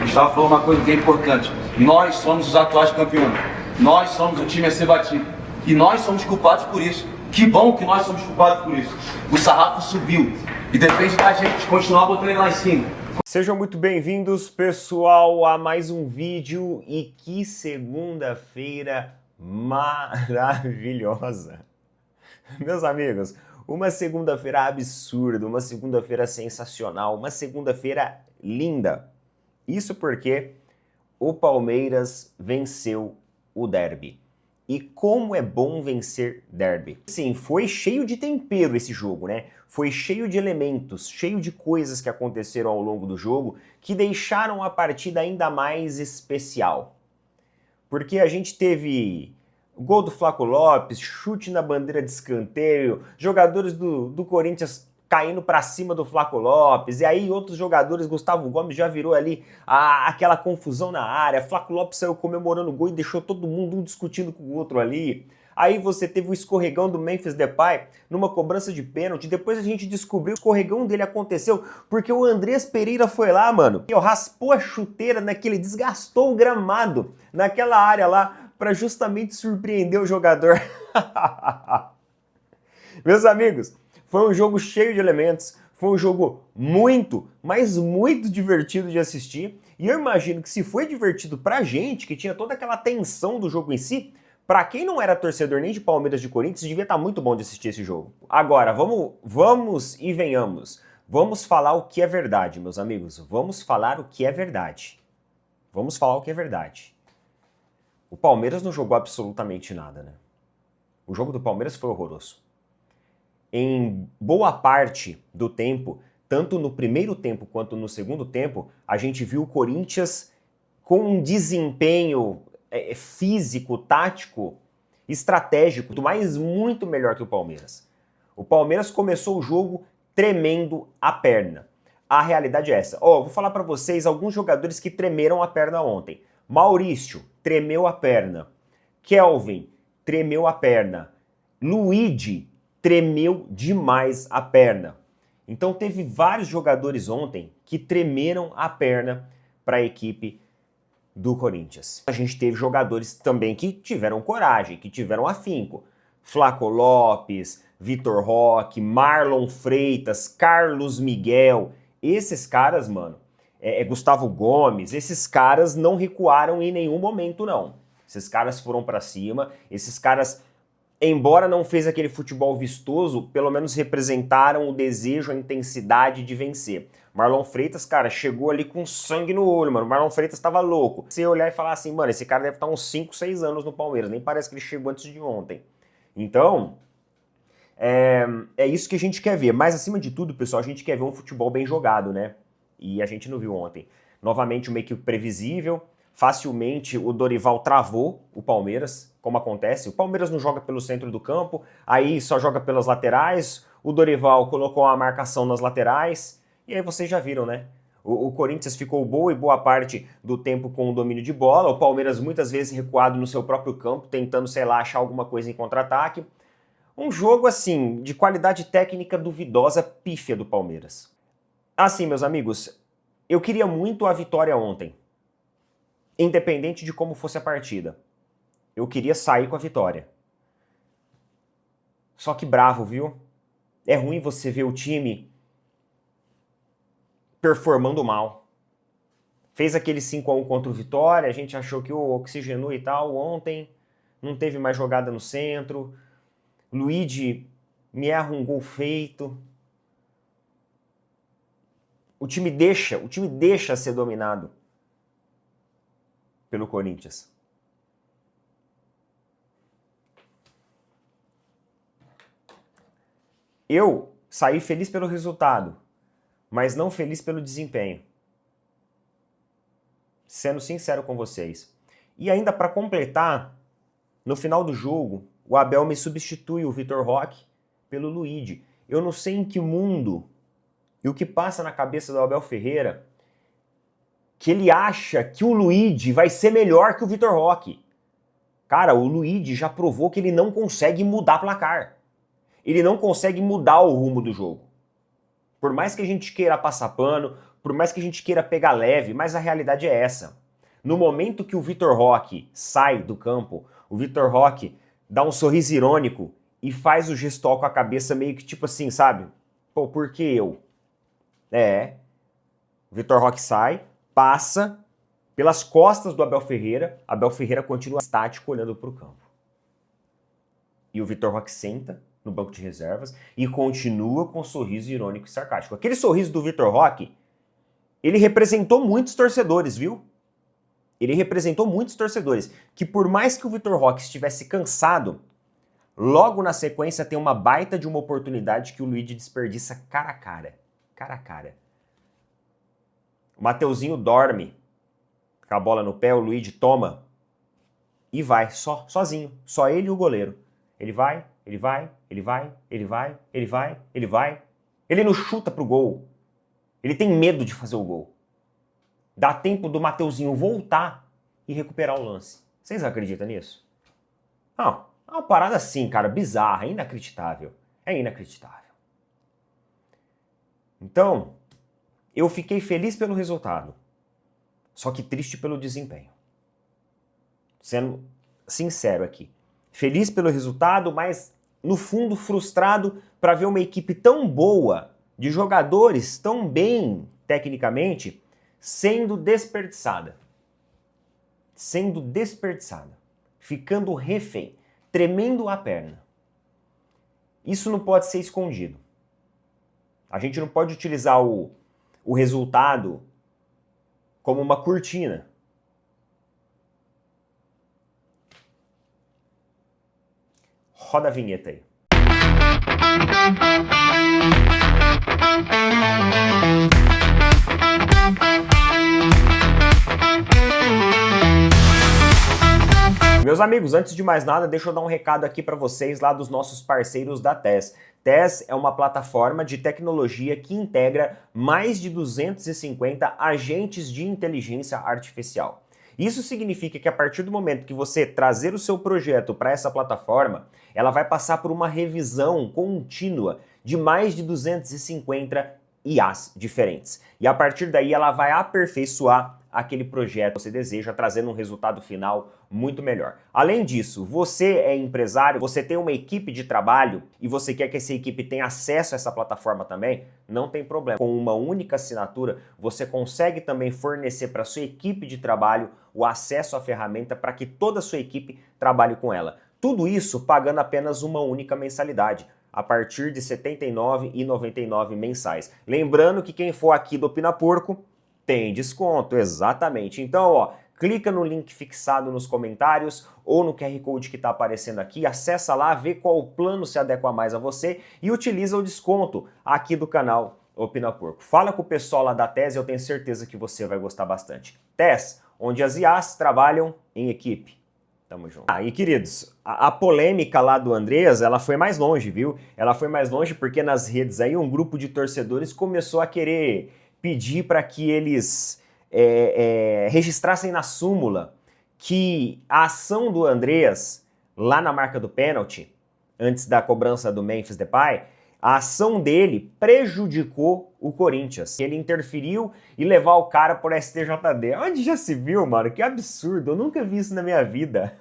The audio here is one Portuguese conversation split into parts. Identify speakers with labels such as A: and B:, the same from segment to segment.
A: Gustavo falou uma coisa que é importante. Nós somos os atuais campeões. Nós somos o time a ser batido. E nós somos culpados por isso. Que bom que nós somos culpados por isso. O sarrafo subiu. E depende da gente continuar botando ele lá em cima.
B: Sejam muito bem-vindos, pessoal, a mais um vídeo. E que segunda-feira maravilhosa. Meus amigos, uma segunda-feira absurda, uma segunda-feira sensacional, uma segunda-feira linda. Isso porque o Palmeiras venceu o derby. E como é bom vencer derby. Sim, foi cheio de tempero esse jogo, né? Foi cheio de elementos, cheio de coisas que aconteceram ao longo do jogo que deixaram a partida ainda mais especial. Porque a gente teve gol do Flaco Lopes, chute na bandeira de escanteio, jogadores do Corinthians caindo pra cima do Flaco Lopes, e aí outros jogadores, Gustavo Gomes já virou ali aquela confusão na área, Flaco Lopes saiu comemorando o gol e deixou todo mundo um discutindo com o outro ali. Aí você teve o escorregão do Memphis Depay numa cobrança de pênalti, depois a gente descobriu que o escorregão dele aconteceu porque o Andrés Pereira foi lá, mano, e raspou a chuteira naquele, desgastou o gramado naquela área lá pra justamente surpreender o jogador. Meus amigos, foi um jogo cheio de elementos, foi um jogo muito, mas muito divertido de assistir, e eu imagino que se foi divertido pra gente, que tinha toda aquela tensão do jogo em si, pra quem não era torcedor nem de Palmeiras de Corinthians, devia estar muito bom de assistir esse jogo. Agora, vamos e venhamos. Vamos falar o que é verdade, meus amigos. Vamos falar o que é verdade. Vamos falar o que é verdade. O Palmeiras não jogou absolutamente nada, né? O jogo do Palmeiras foi horroroso. Em boa parte do tempo, tanto no primeiro tempo quanto no segundo tempo, a gente viu o Corinthians com um desempenho físico, tático, estratégico, mas muito melhor que o Palmeiras. O Palmeiras começou o jogo tremendo a perna. A realidade é essa. Vou falar para vocês alguns jogadores que tremeram a perna ontem. Maurício tremeu a perna. Kelvin tremeu a perna. Luigi tremeu demais a perna. Então teve vários jogadores ontem que tremeram a perna para a equipe do Corinthians. A gente teve jogadores também que tiveram coragem, que tiveram afinco. Flaco Lopes, Vitor Roque, Marlon Freitas, Carlos Miguel. Esses caras, mano, Gustavo Gomes, esses caras não recuaram em nenhum momento, não. Esses caras foram para cima, esses caras, embora não fez aquele futebol vistoso, pelo menos representaram o desejo, a intensidade de vencer. Marlon Freitas, cara, chegou ali com sangue no olho, mano. Marlon Freitas tava louco. Você olhar e falar assim, mano, esse cara deve estar uns 5, 6 anos no Palmeiras. Nem parece que ele chegou antes de ontem. Então, é isso que a gente quer ver. Mas, acima de tudo, pessoal, a gente quer ver um futebol bem jogado, né? E a gente não viu ontem. Novamente, uma equipe previsível. Facilmente, o Dorival travou o Palmeiras, como acontece. O Palmeiras não joga pelo centro do campo, aí só joga pelas laterais. O Dorival colocou uma marcação nas laterais. E aí vocês já viram, né? O Corinthians ficou boa e boa parte do tempo com o domínio de bola. O Palmeiras muitas vezes recuado no seu próprio campo, tentando, sei lá, achar alguma coisa em contra-ataque. Um jogo, assim, de qualidade técnica duvidosa, pífia do Palmeiras. Assim, meus amigos, eu queria muito a vitória ontem. Independente de como fosse a partida. Eu queria sair com a vitória. Só que bravo, viu? É ruim você ver o time performando mal. Fez aquele 5-1 contra o Vitória, a gente achou que o oxigenou e tal. Ontem não teve mais jogada no centro. Luigi me erra um gol feito. O time deixa ser dominado pelo Corinthians. Eu saí feliz pelo resultado, mas não feliz pelo desempenho. Sendo sincero com vocês. E ainda para completar, no final do jogo, o Abel me substitui o Vitor Roque pelo Luigi. Eu não sei em que mundo e o que passa na cabeça do Abel Ferreira que ele acha que o Luigi vai ser melhor que o Vitor Roque. Cara, o Luigi já provou que ele não consegue mudar placar. Ele não consegue mudar o rumo do jogo. Por mais que a gente queira passar pano, por mais que a gente queira pegar leve, mas a realidade é essa. No momento que o Vitor Roque sai do campo, o Vitor Roque dá um sorriso irônico e faz o gestual com a cabeça meio que tipo assim, sabe? Pô, por que eu? O Vitor Roque sai, passa pelas costas do Abel Ferreira continua estático olhando para o campo. E o Vitor Roque senta no banco de reservas e continua com um sorriso irônico e sarcástico. Aquele sorriso do Vitor Roque, ele representou muitos torcedores, viu? Ele representou muitos torcedores, que por mais que o Vitor Roque estivesse cansado, logo na sequência tem uma baita de uma oportunidade que o Luigi desperdiça cara a cara. Cara a cara. O Mateuzinho dorme com a bola no pé, o Luigi toma e vai, sozinho, só ele e o goleiro. Ele vai. Ele não chuta pro gol. Ele tem medo de fazer o gol. Dá tempo do Mateuzinho voltar e recuperar o lance. Vocês acreditam nisso? Não, é uma parada assim, cara, bizarra, inacreditável. É inacreditável. Então, eu fiquei feliz pelo resultado, só que triste pelo desempenho. Sendo sincero aqui. Feliz pelo resultado, mas no fundo frustrado para ver uma equipe tão boa, de jogadores tão bem tecnicamente, sendo desperdiçada. Sendo desperdiçada. Ficando refém. Tremendo a perna. Isso não pode ser escondido. A gente não pode utilizar o resultado como uma cortina. Roda a vinheta aí. Meus amigos, antes de mais nada, deixa eu dar um recado aqui para vocês lá dos nossos parceiros da TES. TES é uma plataforma de tecnologia que integra mais de 250 agentes de inteligência artificial. Isso significa que a partir do momento que você trazer o seu projeto para essa plataforma, ela vai passar por uma revisão contínua de mais de 250 IAs diferentes. E a partir daí ela vai aperfeiçoar aquele projeto que você deseja, trazendo um resultado final muito melhor. Além disso, você é empresário, você tem uma equipe de trabalho e você quer que essa equipe tenha acesso a essa plataforma também, não tem problema. Com uma única assinatura, você consegue também fornecer para a sua equipe de trabalho o acesso à ferramenta para que toda a sua equipe trabalhe com ela. Tudo isso pagando apenas uma única mensalidade, a partir de R$ 79,99 mensais. Lembrando que quem for aqui do Opina Porco tem desconto, exatamente. Então, ó, clica no link fixado nos comentários ou no QR Code que está aparecendo aqui, acessa lá, vê qual plano se adequa mais a você e utiliza o desconto aqui do canal Opina Porco. Fala com o pessoal lá da TES, eu tenho certeza que você vai gostar bastante. TES, onde as IAs trabalham em equipe. Tamo junto. E queridos, a polêmica lá do Andreas, ela foi mais longe, viu? Ela foi mais longe porque nas redes aí um grupo de torcedores começou a querer pedir para que eles registrassem na súmula que a ação do Andreas lá na marca do pênalti, antes da cobrança do Memphis Depay, a ação dele prejudicou o Corinthians. Ele interferiu e levar o cara por STJD. Onde já se viu, mano? Que absurdo, eu nunca vi isso na minha vida.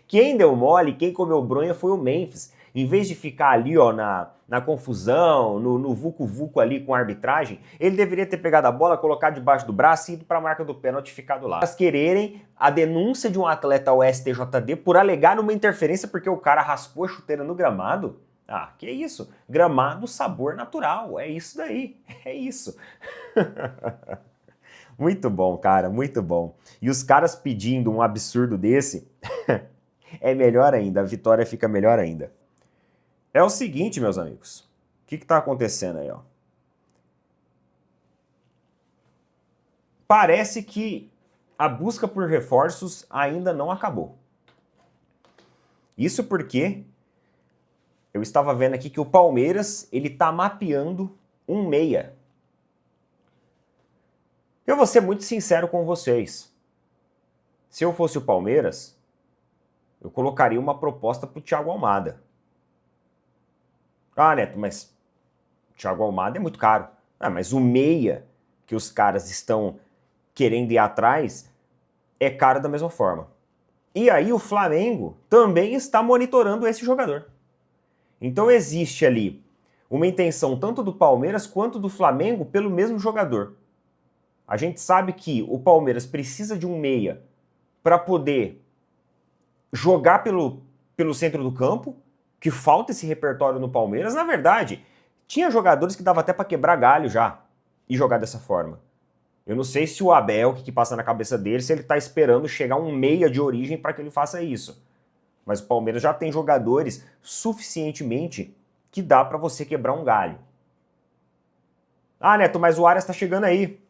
B: Quem deu mole, quem comeu bronha foi o Memphis. Em vez de ficar ali, ó, na confusão, no vucu-vucu ali com a arbitragem, ele deveria ter pegado a bola, colocado debaixo do braço e ido para a marca do pênalti e ficado lá. Elas quererem a denúncia de um atleta ao STJD por alegar uma interferência porque o cara raspou a chuteira no gramado. Ah, que isso? Gramado, sabor natural, é isso daí, é isso. Muito bom, cara, muito bom. E os caras pedindo um absurdo desse, é melhor ainda, a vitória fica melhor ainda. É o seguinte, meus amigos, o que está acontecendo aí, ó? Parece que a busca por reforços ainda não acabou. Isso porque eu estava vendo aqui que o Palmeiras, ele tá mapeando um meia. Eu vou ser muito sincero com vocês. Se eu fosse o Palmeiras, eu colocaria uma proposta pro Thiago Almada. Ah, Neto, mas o Thiago Almada é muito caro. Ah, mas o meia que os caras estão querendo ir atrás, é caro da mesma forma. E aí o Flamengo também está monitorando esse jogador. Então existe ali uma intenção tanto do Palmeiras quanto do Flamengo pelo mesmo jogador. A gente sabe que o Palmeiras precisa de um meia para poder jogar pelo centro do campo, que falta esse repertório no Palmeiras. Na verdade, tinha jogadores que dava até para quebrar galho já e jogar dessa forma. Eu não sei se o Abel, o que passa na cabeça dele, se ele tá esperando chegar um meia de origem para que ele faça isso. Mas o Palmeiras já tem jogadores suficientemente que dá para você quebrar um galho. Ah, Neto, mas o Arias tá chegando aí.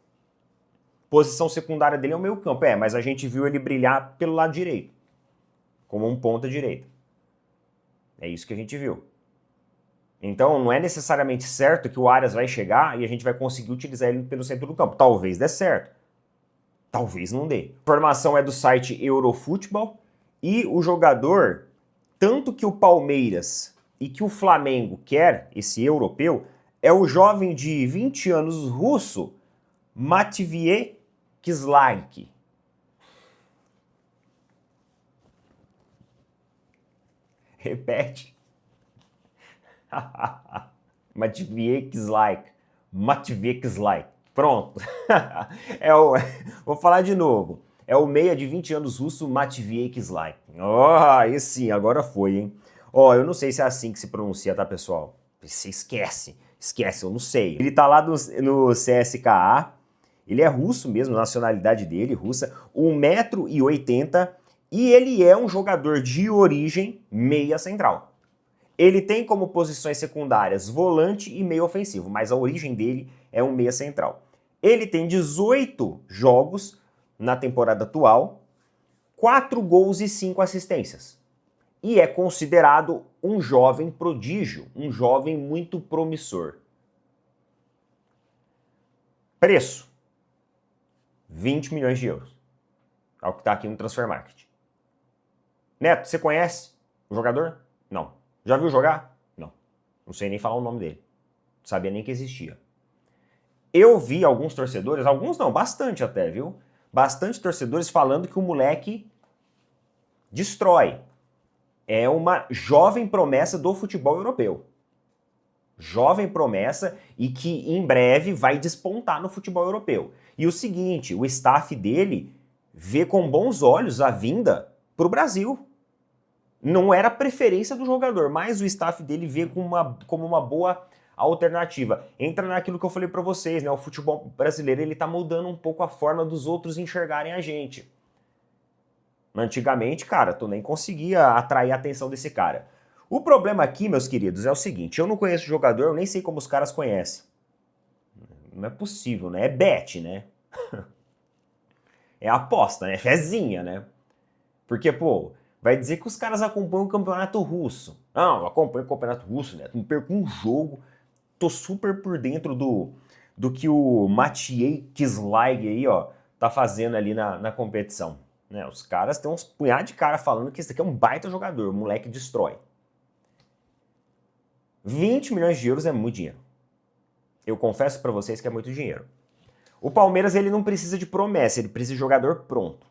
B: Posição secundária dele é o meio campo. É, mas a gente viu ele brilhar pelo lado direito, como um ponta direita. É isso que a gente viu. Então não é necessariamente certo que o Arias vai chegar e a gente vai conseguir utilizar ele pelo centro do campo. Talvez dê certo. Talvez não dê. A informação é do site Eurofutbol e o jogador, tanto que o Palmeiras e que o Flamengo quer, esse europeu, é o jovem de 20 anos russo Matvei Kizlaik. Repete. Matvei Kizlaik. Matvei Kizlaik. Pronto. Vou falar de novo. É o meia de 20 anos russo Matvei Kizlaik. Esse sim, agora foi, hein? Eu não sei se é assim que se pronuncia, tá, pessoal? Você esquece, eu não sei. Ele tá lá no CSKA, ele é russo mesmo, nacionalidade dele, russa, 1,80 m, e ele é um jogador de origem meia central. Ele tem como posições secundárias volante e meio ofensivo, mas a origem dele é um meia central. Ele tem 18 jogos na temporada atual, 4 gols e 5 assistências. E é considerado um jovem prodígio, um jovem muito promissor. Preço: 20 milhões de euros. É o que está aqui no Transfer Market. Neto, você conhece o jogador? Não. Já viu jogar? Não. Não sei nem falar o nome dele. Não sabia nem que existia. Eu vi alguns torcedores, alguns não, bastante até, viu? Bastante torcedores falando que o moleque destrói. É uma jovem promessa do futebol europeu. Jovem promessa e que em breve vai despontar no futebol europeu. E o seguinte, o staff dele vê com bons olhos a vinda para o Brasil. Não era a preferência do jogador, mas o staff dele vê como uma boa alternativa. Entra naquilo que eu falei para vocês, né? O futebol brasileiro ele tá mudando um pouco a forma dos outros enxergarem a gente. Antigamente, cara, tu nem conseguia atrair a atenção desse cara. O problema aqui, meus queridos, é o seguinte, eu não conheço o jogador, eu nem sei como os caras conhecem. Não é possível, né? É bet, né? É aposta, né? Fezinha, né? Porque, pô, vai dizer que os caras acompanham o campeonato russo. Não, eu acompanho o campeonato russo, né? Não perco um jogo. Tô super por dentro do que o Matvei Kizlaik aí, ó, tá fazendo ali na competição. Né? Os caras têm uns punhado de cara falando que esse aqui é um baita jogador, o moleque destrói. 20 milhões de euros é muito dinheiro. Eu confesso pra vocês que é muito dinheiro. O Palmeiras, ele não precisa de promessa, ele precisa de jogador pronto.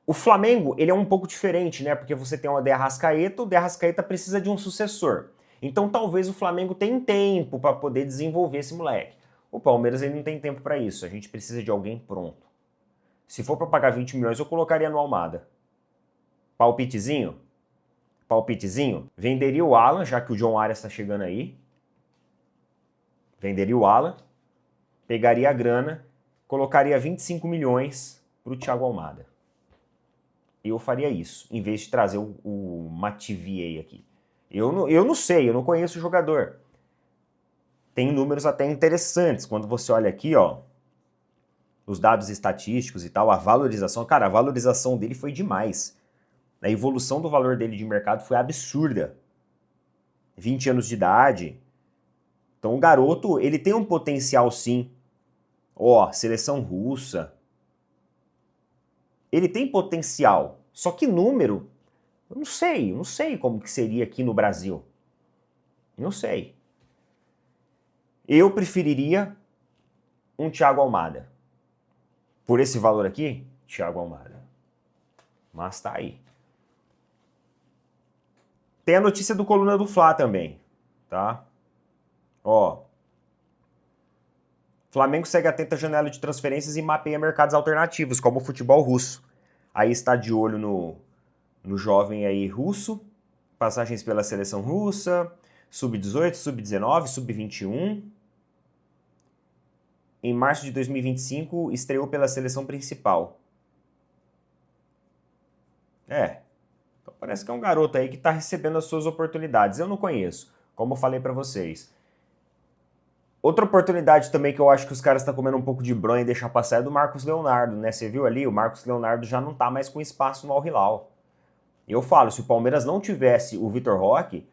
B: O Flamengo, ele é um pouco diferente, né? Porque você tem o De Arrascaeta precisa de um sucessor. Então talvez o Flamengo tenha tempo para poder desenvolver esse moleque. O Palmeiras, ele não tem tempo para isso, a gente precisa de alguém pronto. Se for para pagar 20 milhões, eu colocaria no Almada. Palpitezinho? Palpitezinho? Venderia o Alan, já que o John Arias está chegando aí. Venderia o Alan, pegaria a grana, colocaria 25 milhões para o Thiago Almada. Eu faria isso, em vez de trazer o Matvei aqui. Eu não sei, eu não conheço o jogador. Tem números até interessantes. Quando você olha aqui, ó, os dados estatísticos e tal, a valorização, cara, a valorização dele foi demais. A evolução do valor dele de mercado foi absurda. 20 anos de idade. Então o garoto, ele tem um potencial sim. Ó, seleção russa. Ele tem potencial. Só que número, eu não sei como que seria aqui no Brasil. Não sei. Eu preferiria um Thiago Almada. Por esse valor aqui, Thiago Almada. Mas tá aí. Tem a notícia do Coluna do Fla também, tá? Ó. Flamengo segue atento à janela de transferências e mapeia mercados alternativos, como o futebol russo. Aí está de olho no jovem aí russo, passagens pela seleção russa, sub-18, sub-19, sub-21. Em março de 2025, estreou pela seleção principal. Então parece que é um garoto aí que está recebendo as suas oportunidades. Eu não conheço, como eu falei para vocês. Outra oportunidade também que eu acho que os caras estão comendo um pouco de bronha e deixar passar é do Marcos Leonardo, né? Você viu ali? O Marcos Leonardo já não tá mais com espaço no Al Hilal. Eu falo, se o Palmeiras não tivesse o Vitor Roque,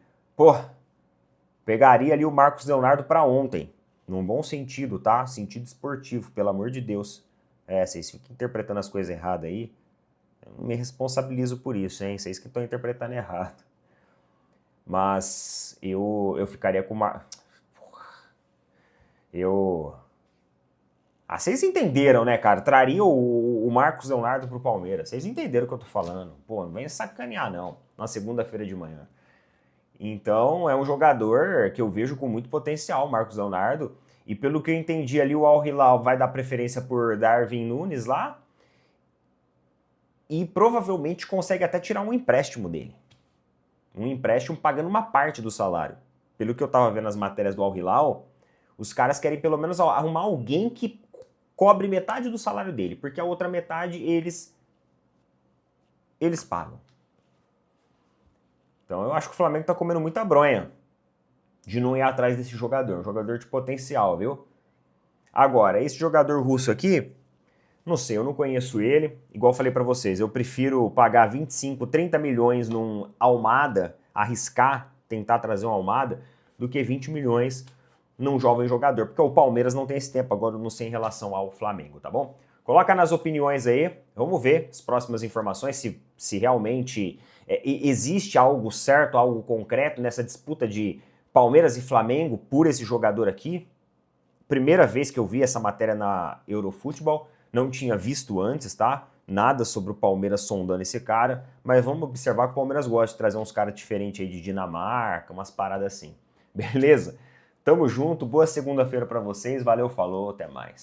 B: pegaria ali o Marcos Leonardo para ontem. Num bom sentido, tá? Sentido esportivo, pelo amor de Deus. Vocês ficam interpretando as coisas erradas aí. Eu não me responsabilizo por isso, hein? Vocês que estão interpretando errado. Mas eu ficaria com uma... vocês entenderam, né, cara? Traria o Marcos Leonardo pro Palmeiras. Vocês entenderam o que eu tô falando. Pô, não vem sacanear, não. Na segunda-feira de manhã. Então, é um jogador que eu vejo com muito potencial, o Marcos Leonardo. E pelo que eu entendi ali, o Al Hilal vai dar preferência por Darwin Núñez lá. E provavelmente consegue até tirar um empréstimo dele. Um empréstimo pagando uma parte do salário. Pelo que eu tava vendo nas matérias do Al Hilal, os caras querem pelo menos arrumar alguém que cobre metade do salário dele, porque a outra metade eles pagam. Então eu acho que o Flamengo tá comendo muita bronha de não ir atrás desse jogador, um jogador de potencial, viu? Agora, esse jogador russo aqui, não sei, eu não conheço ele, igual eu falei pra vocês, eu prefiro pagar 25, 30 milhões num Almada, arriscar, tentar trazer um Almada, do que 20 milhões num jovem jogador, porque o Palmeiras não tem esse tempo, agora eu não sei em relação ao Flamengo, tá bom? Coloca nas opiniões aí, vamos ver as próximas informações, se realmente existe algo certo, algo concreto nessa disputa de Palmeiras e Flamengo por esse jogador aqui. Primeira vez que eu vi essa matéria na Eurofutebol, não tinha visto antes, tá? Nada sobre o Palmeiras sondando esse cara, mas vamos observar que o Palmeiras gosta de trazer uns caras diferentes aí de Dinamarca, umas paradas assim. Beleza? Tamo junto, boa segunda-feira pra vocês, valeu, falou, até mais.